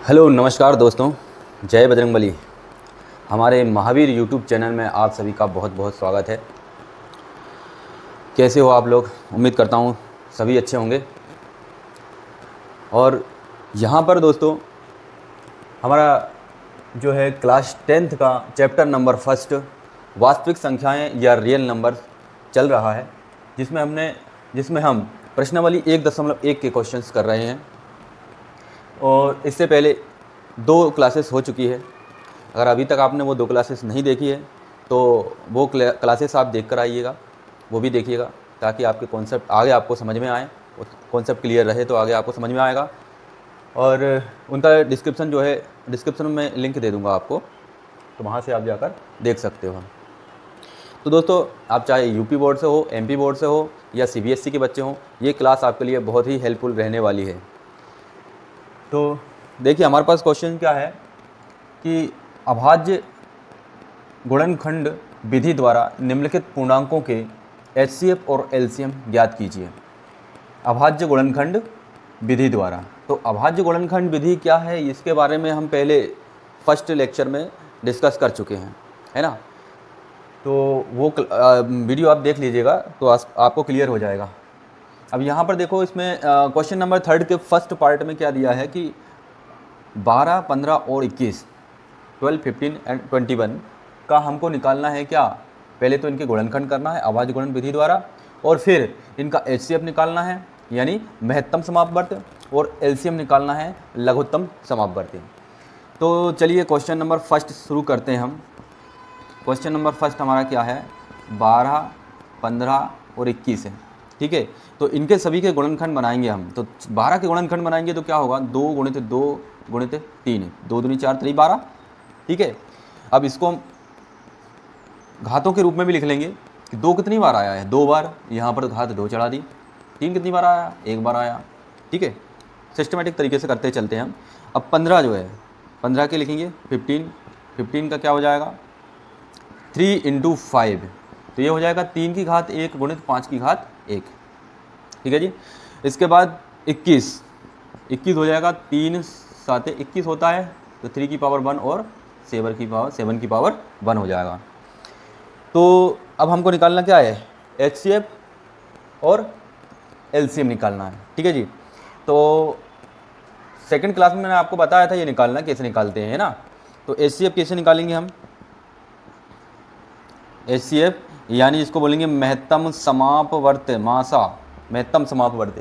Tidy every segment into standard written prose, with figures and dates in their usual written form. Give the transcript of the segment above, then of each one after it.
Hello नमस्कार दोस्तों, जय बजरंगबली। हमारे महावीर यूट्यूब चैनल में आप सभी का बहुत बहुत स्वागत है। कैसे हो आप लोग? उम्मीद करता हूँ सभी अच्छे होंगे। और यहाँ पर दोस्तों हमारा जो है क्लास 10th का चैप्टर नंबर फर्स्ट वास्तविक संख्याएं या रियल नंबर्स चल रहा है, जिसमें हम प्रश्नावली 1.1 के क्वेश्चंस कर रहे हैं। और इससे पहले 2 क्लासेस हो चुकी है। अगर अभी तक आपने वो 2 क्लासेस नहीं देखी है तो वो क्लासेस आप देख कर आइएगा, वो भी देखिएगा, ताकि आपके कॉन्सेप्ट आगे आपको समझ में आए, कॉन्सेप्ट क्लियर रहे तो आगे आपको समझ में आएगा। और उनका डिस्क्रिप्शन में लिंक दे दूंगा आपको, तो वहाँ से आप जाकर देख सकते हो। तो दोस्तों, आप चाहे यूपी बोर्ड से हो, एमपी बोर्ड से हो या सीबीएसई के बच्चे हों, ये क्लास आपके लिए बहुत ही हेल्पफुल रहने वाली है। तो देखिए, हमारे पास क्वेश्चन क्या है कि अभाज्य गुणनखंड विधि द्वारा निम्नलिखित पूर्णांकों के एचसीएफ और एलसीएम ज्ञात कीजिए। अभाज्य गुणनखंड विधि द्वारा, तो अभाज्य गुणनखंड विधि क्या है, इसके बारे में हम पहले फर्स्ट लेक्चर में डिस्कस कर चुके हैं, है ना। तो वो वीडियो आप देख लीजिएगा तो आपको क्लियर हो जाएगा। अब यहाँ पर देखो, इसमें क्वेश्चन नंबर 3 के फर्स्ट पार्ट में क्या दिया है कि 12, 15 और 21, 12, 15 एंड 21 का हमको निकालना है। क्या? पहले तो इनके गुणनखंड करना है अभाज्य गुणन विधि द्वारा, और फिर इनका एचसीएफ निकालना है यानी महत्तम समापवर्ती, और एलसीएम निकालना है लघुत्तम समापवर्ती। तो चलिए क्वेश्चन नंबर फर्स्ट शुरू करते हैं हम। क्वेश्चन नंबर फर्स्ट हमारा क्या है? 12, 15 और 21 है, ठीक है। तो इनके सभी के गुणनखंड बनाएंगे हम। तो 12 के गुणनखंड बनाएंगे तो क्या होगा? 2 × 2 × 3, 2 दूनी 4 3 12, ठीक है। अब इसको हम घातों के रूप में भी लिख लेंगे कि 2 कितनी बार आया है? 2 बार। यहाँ पर घात 2 चढ़ा दी। 3 कितनी बार आया? 1 बार आया, ठीक है। सिस्टमेटिक तरीके से करते चलते हैं हम। अब 15 जो है, 15 के लिखेंगे 15। 15 का क्या हो जाएगा? 3 × 5, तो ये हो जाएगा 3 की घात 1 × 5 की घात 1, ठीक है जी। इसके बाद 21 हो जाएगा, 3 7 21 होता है, तो 3 की पावर 1 और 7 की पावर 1 हो जाएगा। तो अब हमको निकालना क्या है? एचसीएफ और एलसीएम निकालना है, ठीक है जी। तो सेकंड क्लास में मैंने आपको बताया था ये निकालना कैसे निकालते हैं, है ना। तो एचसीएफ कैसे निकालेंगे हम? एचसीएफ यानी इसको बोलेंगे महत्तम समापवर्ती मासा, महत्तम समापवर्ती।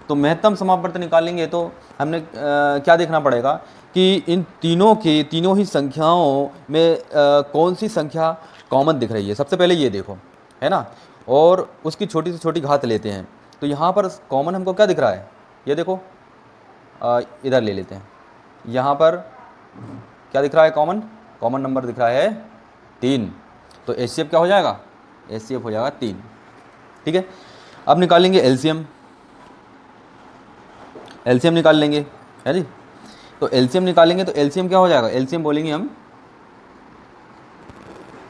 तो महत्तम समापवर्ती निकालेंगे तो हमने क्या देखना पड़ेगा कि इन तीनों ही संख्याओं में कौन सी संख्या कॉमन दिख रही है। सबसे पहले ये देखो, है ना, और उसकी छोटी से छोटी घात लेते हैं। तो यहाँ पर कॉमन हमको क्या दिख रहा है? ये देखो, इधर ले लेते हैं। यहाँ पर क्या दिख रहा है? कॉमन नंबर दिख रहा है 3। तो एचसीएफ क्या हो जाएगा? एचसीएफ हो जाएगा 3, ठीक है। अब निकालेंगे एलसीएम निकाल लेंगे, है जी। तो एलसीएम निकालेंगे तो एलसीएम क्या हो जाएगा? एलसीएम बोलेंगे हम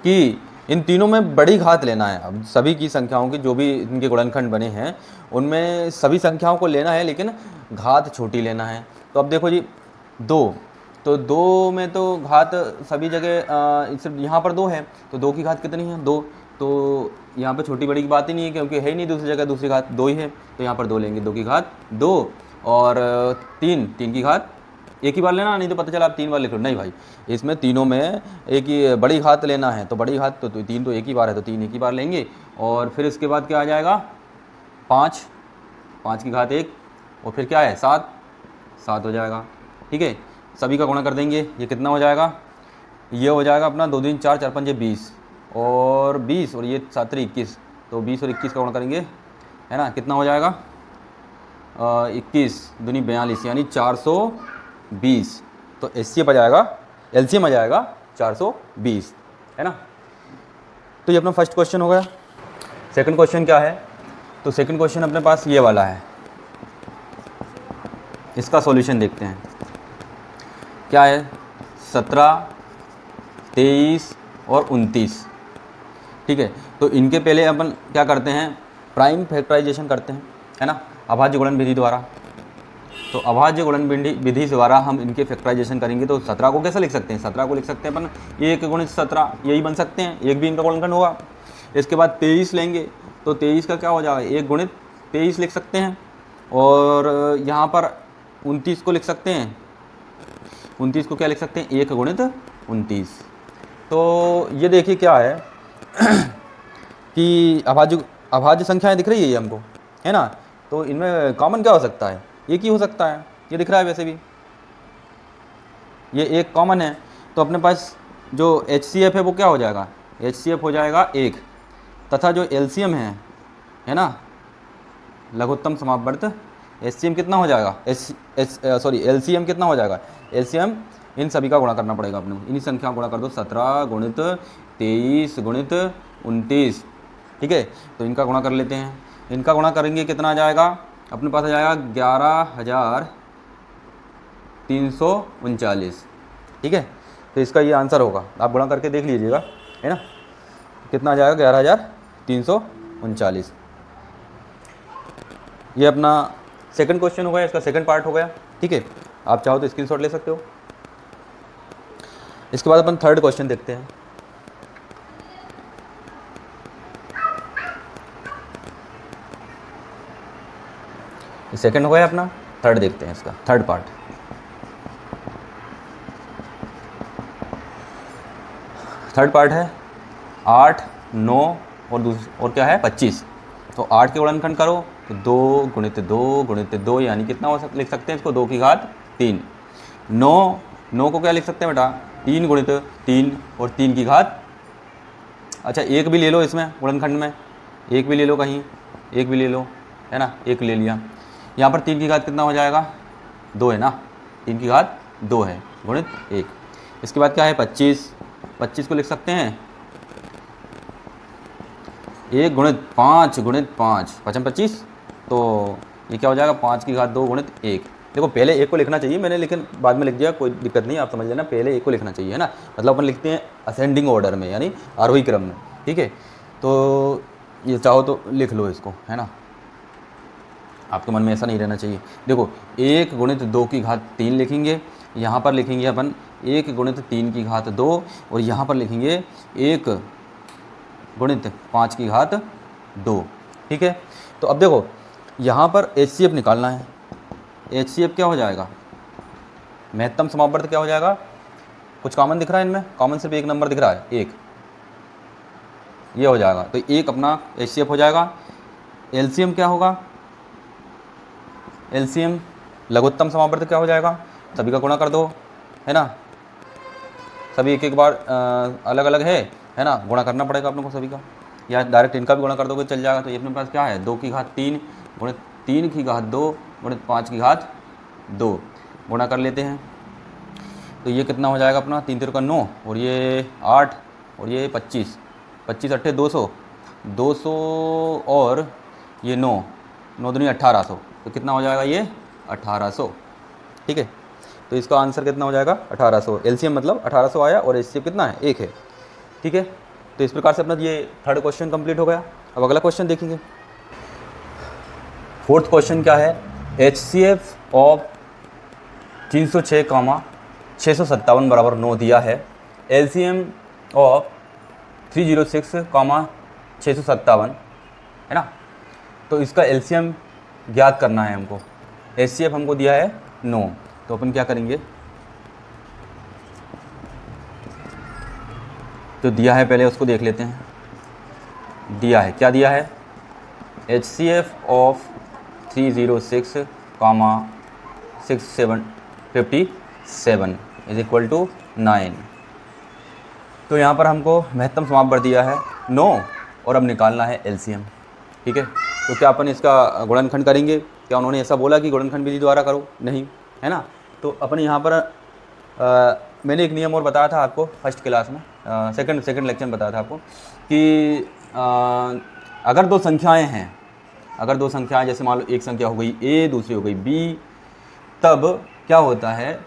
कि इन तीनों में बड़ी घात लेना है। अब सभी की संख्याओं की जो भी इनके गुणनखंड बने हैं उनमें सभी संख्याओं को लेना है, लेकिन घात छोटी लेना है। तो अब देखो जी, 2, तो 2 में तो घात सभी जगह सिर्फ यहाँ पर 2 है, तो 2 की घात कितनी है? 2। तो यहाँ पे छोटी बड़ी की बात ही नहीं है, क्योंकि है ही नहीं दूसरी जगह, दूसरी घात 2 ही है। तो यहाँ पर 2 लेंगे, 2 की घात 2, और 3 की घात एक ही बार लेना, नहीं तो पता चला आप 3 बार लिख लो। नहीं भाई, इसमें तीनों में एक ही बड़ी घात लेना है। तो बड़ी घात तो 3 तो एक ही बार है, तो 3 एक ही बार लेंगे। और फिर इसके बाद क्या आ जाएगा? 5 की घात 1, और फिर क्या है? 7 हो जाएगा, ठीक है। सभी का गुणा कर देंगे, ये कितना हो जाएगा? ये हो जाएगा अपना 2 दूनी 4, 4 पंजे 20, और 20 और ये 7 21, तो 20 और 21 का गुणा करेंगे, है ना। कितना हो जाएगा? 21 दूनी 42 यानी 420। तो एचसीएफ आ जाएगा, एलसीएम आ जाएगा 420, है ना। तो ये अपना फर्स्ट क्वेश्चन हो गया। सेकंड क्वेश्चन क्या है? तो सेकंड क्वेश्चन अपने पास ये वाला है। इसका सॉल्यूशन देखते हैं। क्या है? 17, 23 और 29, ठीक है। तो इनके पहले अपन क्या करते हैं? प्राइम फैक्टराइजेशन करते हैं, है ना, अभाज्य गुणन विधि द्वारा। तो अभाज्य गुणन विधि द्वारा हम इनके फैक्टराइजेशन करेंगे तो 17 को कैसे लिख सकते हैं, 17 को लिख सकते हैं अपन 1 गुणित 17, यही बन सकते हैं, एक भी इनका गुणनखंड होगा। इसके बाद 23 लेंगे तो 23 का क्या हो जाएगा, 1 गुणित 23 लिख सकते हैं। और यहाँ पर 29 को लिख सकते हैं, 29 को क्या लिख सकते हैं, 1 गुणित 29। तो ये देखिए क्या है कि अभाज्य संख्याएं दिख रही है ये हमको, है ना। तो इनमें कॉमन क्या हो सकता है, एक ही हो सकता है, ये दिख रहा है वैसे भी, ये एक कॉमन है। तो अपने पास जो HCF है वो क्या हो जाएगा, HCF हो जाएगा 1, तथा जो LCM है ना, लघुत्तम समापवर्त, HCM कितना हो जाएगा, LCM कितना हो जाएगा, LCM इन सभी का गुणा करना पड़ेगा अपने, इन्हीं संख्या गुणा कर दो, 17 गुणित 23 गुणित 29, ठीक है। तो इनका गुणा कर लेते हैं, इनका गुणा करेंगे कितना आ जाएगा, अपने पास आ जाएगा 11,339, ठीक है। तो इसका ये आंसर होगा, आप गुणा करके देख लीजिएगा, है ना, कितना आ जाएगा 11,339। ये अपना सेकंड क्वेश्चन हो गया, इसका सेकंड पार्ट हो गया, ठीक है। आप चाहो तो स्क्रीनशॉट ले सकते हो। इसके बाद अपन थर्ड क्वेश्चन देखते हैं। सेकंड हो गया अपना, थर्ड देखते हैं इसका थर्ड पार्ट। थर्ड पार्ट है 8, 9 और क्या है 25। तो 8 के गुणनखंड करो तो 2 गुणित 2 गुणित 2 यानी कितना लिख सकते हैं इसको, 2 की घात 3। 9 को क्या लिख सकते हैं बेटा, 3 गुणित 3 और 3 की घात, अच्छा एक भी ले लो इसमें गुणनखंड में, एक भी ले लो कहीं, एक भी ले लो, है ना, एक ले लिया। यहाँ पर 3 की घात कितना हो जाएगा, 2 है ना, 3 की घात 2 है गुणित 1। इसके बाद क्या है 25, 25 को लिख सकते हैं 1 गुणित 5 गुणित 5, 5 25, तो ये क्या हो जाएगा 5 की घात 2 गुणित 1। देखो पहले 1 को लिखना चाहिए मैंने, लेकिन बाद में लिख दिया, कोई दिक्कत नहीं, आप समझ लेना, पहले 1 को लिखना चाहिए, है ना, मतलब अपन लिखते हैं असेंडिंग ऑर्डर में, यानी आरोही क्रम में, ठीक है। तो ये चाहो तो लिख लो इसको, है ना, आपके मन में ऐसा नहीं रहना चाहिए। देखो 1 गुणित 2 की घात 3 लिखेंगे, यहाँ पर लिखेंगे अपन 1 गुणित 3 की घात 2, और यहाँ पर लिखेंगे 1 गुणित 5 की घात 2, ठीक है। तो अब देखो यहाँ पर HCF निकालना है, HCF क्या हो जाएगा, महत्तम समापवर्त क्या हो जाएगा, कुछ कॉमन दिख रहा है इनमें, कॉमन सिर्फ एक नंबर दिख रहा है, 1, ये हो जाएगा। तो 1 अपना HCF हो जाएगा। LCM क्या होगा, LCM लघुत्तम समापवर्त क्या हो जाएगा, सभी का गुणा कर दो, है ना, सभी एक एक बार अलग अलग है ना, गुणा करना पड़ेगा अपने को सभी का, या डायरेक्ट इनका भी गुणा कर दोगे चल जाएगा। तो ये अपने पास क्या है, 2 की घात 3 गुणित 3 की घात 2 गुणित 5 की घात 2, गुणा कर लेते हैं। तो ये कितना हो जाएगा अपना, 3 का 9 और ये 8 और ये 25, 25 अट्ठे 200, 200 और ये 9, 9 दूनी 1800, तो कितना हो जाएगा ये 1800, ठीक है। तो इसका आंसर कितना हो जाएगा 1800, LCM मतलब 1800 आया, और HCF कितना है 1 है, ठीक है। तो इस प्रकार से अपना ये थर्ड क्वेश्चन कंप्लीट हो गया। अब अगला क्वेश्चन देखेंगे। फोर्थ क्वेश्चन क्या है, HCF ऑफ 306, 657 बराबर 9 दिया है, LCM ऑफ 306, 657, है ना। तो इसका LCM ज्ञात करना है हमको, HCF हमको दिया है 9, तो अपन क्या करेंगे, तो दिया है पहले उसको देख लेते हैं। दिया है, क्या दिया है, HCF of 306, 657 is equal to 9। तो यहाँ पर हमको महत्तम समापवर्त दिया है 9, और अब निकालना है LCM, ठीक है। तो क्या अपन इसका गुणनखंड करेंगे, क्या उन्होंने ऐसा बोला कि गुणनखंड विधि द्वारा करो, नहीं, है ना। तो अपन यहाँ पर मैंने एक नियम और बताया था आपको फर्स्ट क्लास में, सेकंड लेक्चर में बताया था आपको कि अगर दो संख्याएं हैं, अगर दो संख्याएं जैसे मान लो एक संख्या हो गई A, दूसरी हो गई B, तब क्या होता है,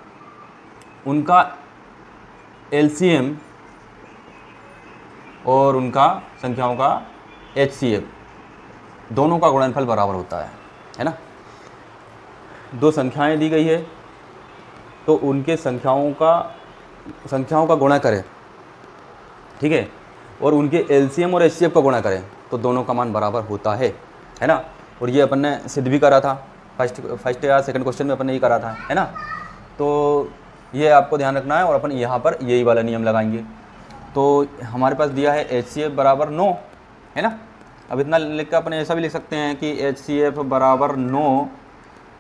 उनका LCM और उनका संख्याओं का HCF दोनों का गुणनफल बराबर होता है ना। दो संख्याएं दी गई है तो उनके संख्याओं का गुणा करें, ठीक है, और उनके एलसीएम और एचसीएफ का गुणा करें तो दोनों का मान बराबर होता है ना। और ये अपन ने सिद्ध भी करा था फर्स्ट या सेकंड क्वेश्चन में अपन ने ये करा था, है ना। तो ये आपको ध्यान रखना है और अपन यहाँ पर यही वाला नियम लगाएंगे। तो हमारे पास दिया है HCF बराबर 9, है ना। अब इतना लिख कर अपन ऐसा भी लिख सकते हैं कि HCF बराबर 9,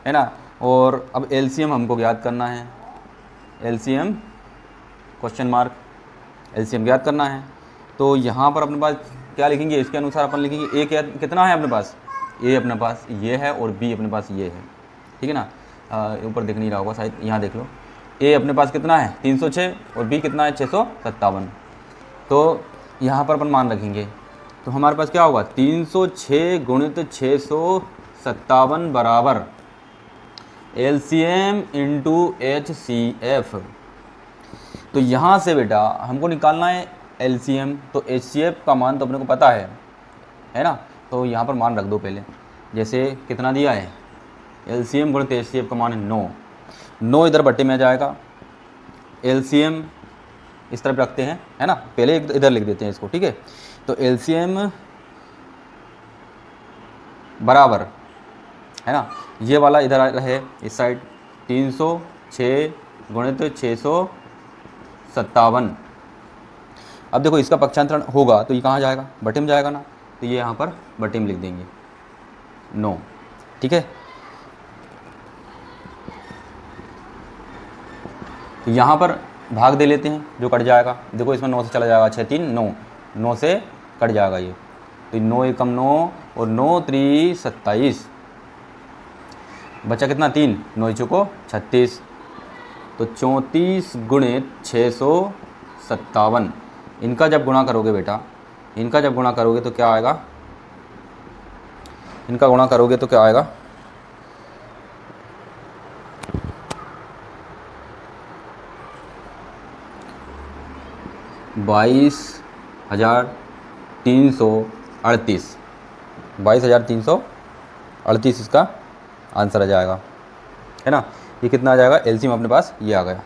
है ना। और अब LCM हमको ज्ञात करना है, LCM क्वेश्चन मार्क, LCM ज्ञात करना है। तो यहाँ पर अपने पास क्या लिखेंगे, इसके अनुसार अपन लिखेंगे A कितना है अपने पास, A अपने पास ये है और B अपने पास ये है, ठीक है ना। ऊपर दिख नहीं रहा होगा शायद, यहाँ देख लो। A अपने पास कितना है 306 और B कितना है 657। तो यहाँ पर अपन मान रखेंगे तो हमारे पास क्या होगा 306 गुणित 657 बराबर LCM इंटू HCF। तो यहाँ से बेटा हमको निकालना है LCM, तो HCF का मान तो अपने को पता है ना। तो यहाँ पर मान रख दो पहले, जैसे कितना दिया है LCM गुणित HCF का मान है 9 इधर बट्टे में आ जाएगा। LCM इस तरफ रखते हैं, है ना, पहले इधर लिख देते हैं इसको, ठीक है। तो LCM बराबर, है ना, ये वाला इधर रहे इस साइड 306 गुणित 657। अब देखो इसका पक्षांतरण होगा तो ये कहाँ जाएगा, बटे में जाएगा ना, तो ये यहाँ पर बटे में लिख देंगे 9, ठीक है। तो यहाँ पर भाग दे लेते हैं, जो कट जाएगा, देखो इसमें 9 से चला जाएगा, 6 3 9, 9 से कट जाएगा ये, तो 9 एकम 9 और 9 3 27, बचा कितना 3, 9 चौको 36, तो 34 गुणित 657। इनका जब गुणा करोगे बेटा, इनका जब गुणा करोगे तो क्या आएगा, इनका गुणा करोगे तो क्या आएगा 22,338, 22,338 इसका आंसर आ जाएगा, है ना। ये कितना आ जाएगा LCM अपने पास ये आ गया।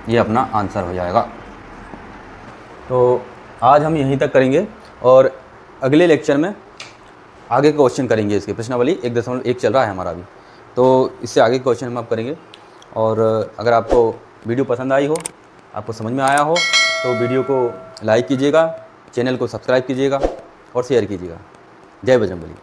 ये अपना आंसर हो जाएगा। तो आज हम यहीं तक करेंगे और अगले लेक्चर में आगे के क्वेश्चन करेंगे। इसके प्रश्नावली 1.1 चल रहा है हमारा अभी, तो इससे आगे के क्वेश्चन हम आप करेंगे। और अगर आपको वीडियो पसंद आई हो, आपको समझ में आया हो, तो वीडियो को लाइक कीजिएगा, चैनल को सब्सक्राइब कीजिएगा और शेयर कीजिएगा। जय बजरंगबली।